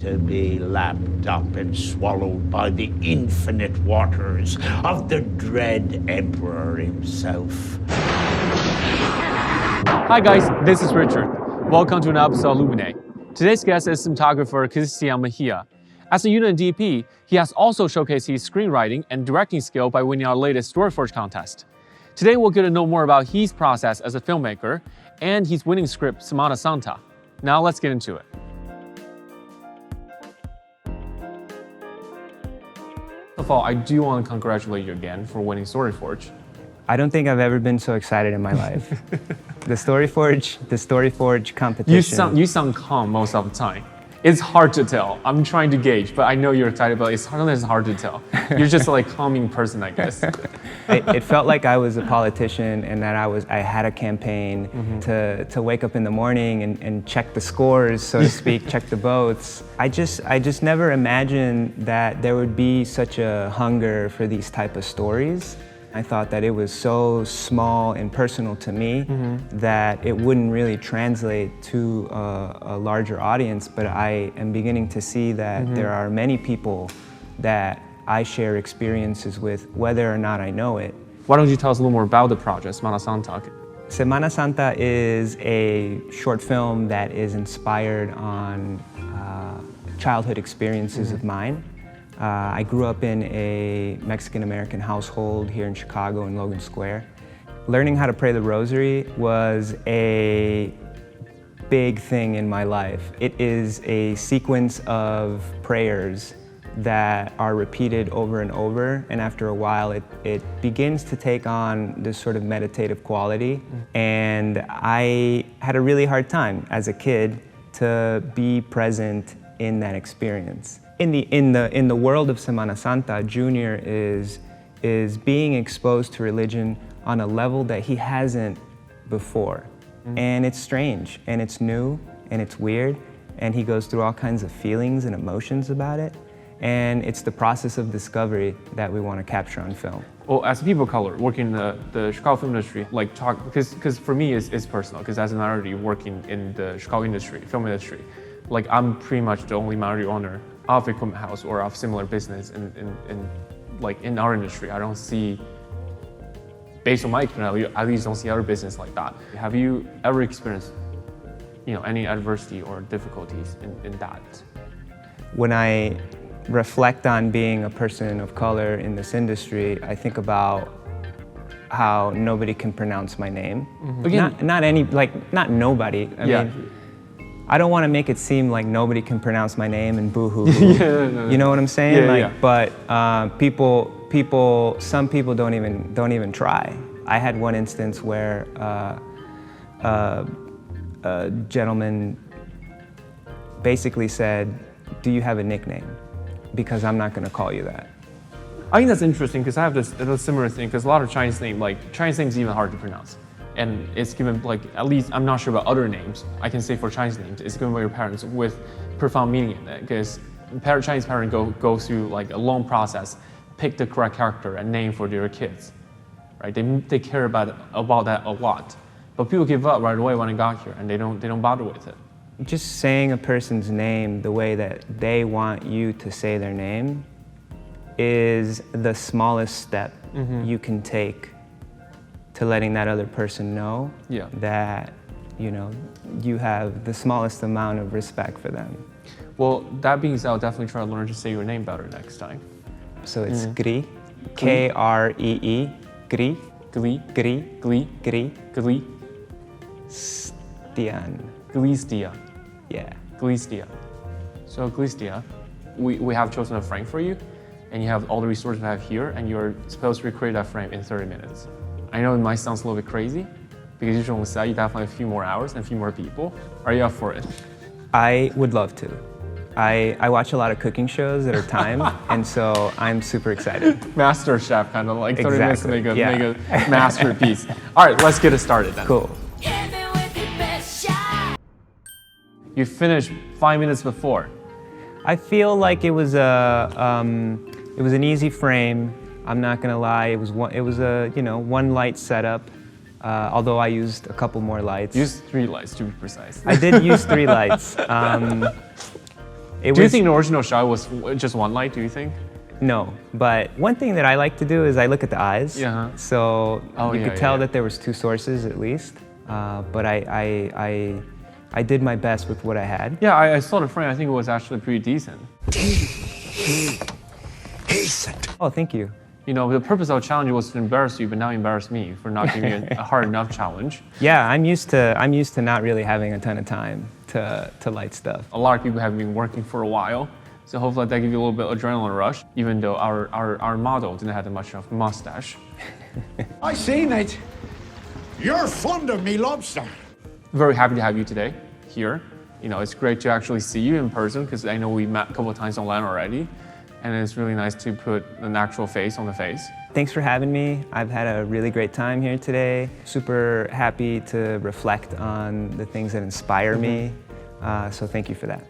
To be lapped up and swallowed by the infinite waters of the dread Emperor himself. Hi guys, this is Richard. Welcome to another episode of E-Luminate. Today's guest is cinematographer Mejía. As a unit DP, he has also showcased his screenwriting and directing skill by winning our latest StoryForge contest. Today we'll get to know more about his process as a filmmaker and his winning script, Semana Santa. Now let's get into it. First of all, I do want to congratulate you again for winning StoryForge. I don't think I've ever been so excited in my life. The StoryForge competition. You sound calm most of the time. It's hard to tell. I'm trying to gauge, but I know you're excited, but sometimes it's hard to tell. You're just like a calming person, I guess. It felt like I was a politician and that I had a campaign to wake up in the morning and check the scores, so to speak, check the votes. I just never imagined that there would be such a hunger for these type of stories. I thought that it was so small and personal to me that it wouldn't really translate to a larger audience, but I am beginning to see that there are many people that I share experiences with, whether or not I know it. Why don't you tell us a little more about the project, Semana Santa? Semana Santa is a short film that is inspired on childhood experiences of mine. I grew up in a Mexican-American household here in Chicago in Logan Square. Learning how to pray the rosary was a big thing in my life. It is a sequence of prayers that are repeated over and over, and after a while it begins to take on this sort of meditative quality. And I had a really hard time as a kid to be present in that experience. In the world of Semana Santa, Junior is being exposed to religion on a level that he hasn't before. And it's strange, and it's new, and it's weird, and he goes through all kinds of feelings and emotions about it. And it's the process of discovery that we want to capture on film. Well, as a people of color working in the Chicago film industry, because for me it's personal, because as a minority working in the Chicago industry, film industry, like I'm pretty much the only minority owner of equipment house or of similar business in our industry. I don't see, based on my experience, I at least don't see other business like that. Have you ever experienced, any adversity or difficulties in that? When I reflect on being a person of color in this industry, I think about how nobody can pronounce my name. Not nobody. I mean, I don't want to make it seem like nobody can pronounce my name and boo-hoo. You know what I'm saying? But some people don't even try. I had one instance where a gentleman basically said, "Do you have a nickname? Because I'm not going to call you that." I think that's interesting because I have a similar thing, because a lot of Chinese names even hard to pronounce. And it's given, at least I'm not sure about other names. I can say for Chinese names, it's given by your parents with profound meaning in it, because Chinese parents go through a long process, pick the correct character and name for their kids, right? They care about that a lot, but people give up right away when they got here, and they don't bother with it. Just saying a person's name the way that they want you to say their name is the smallest step you can take to letting that other person know that you have the smallest amount of respect for them. Well, that being said, I'll definitely try to learn to say your name better next time. So it's Gree, K-R-E-E, Gree, Glee, Gree, Glee, Gree, Glee, Stian. Glistia. Yeah. Glistia. So Glistia, we have chosen a frame for you, and you have all the resources we have here, and you're supposed to recreate that frame in 30 minutes. I know it might sound a little bit crazy, because usually on set you definitely have a few more hours and a few more people. Are you up for it? I would love to. I watch a lot of cooking shows that are timed, and so I'm super excited. Master chef, kind of 30 minutes to make a masterpiece. All right, let's get it started then. Cool. You finished 5 minutes before. I feel like it was an easy frame. I'm not gonna lie. It was a one light setup. Although I used a couple more lights. Used 3 lights to be precise. I did use 3 lights. Do you think the original shot was just one light, do you think? No, but one thing that I like to do is I look at the eyes. Yeah. So you could tell yeah. that there was two sources at least, but I did my best with what I had. Yeah, I saw the frame. I think it was actually pretty decent. Oh, thank you. You know, the purpose of the challenge was to embarrass you, but now you embarrass me for not giving you a hard enough challenge. Yeah, I'm used to not really having a ton of time to light stuff. A lot of people have been working for a while, so hopefully that gives you a little bit of adrenaline rush, even though our model didn't have much of a mustache. I see, mate. You're fond of me lobster. Very happy to have you today here. You know, it's great to actually see you in person because I know we met a couple of times online already. And it's really nice to put an actual face on the face. Thanks for having me. I've had a really great time here today. Super happy to reflect on the things that inspire me. So thank you for that.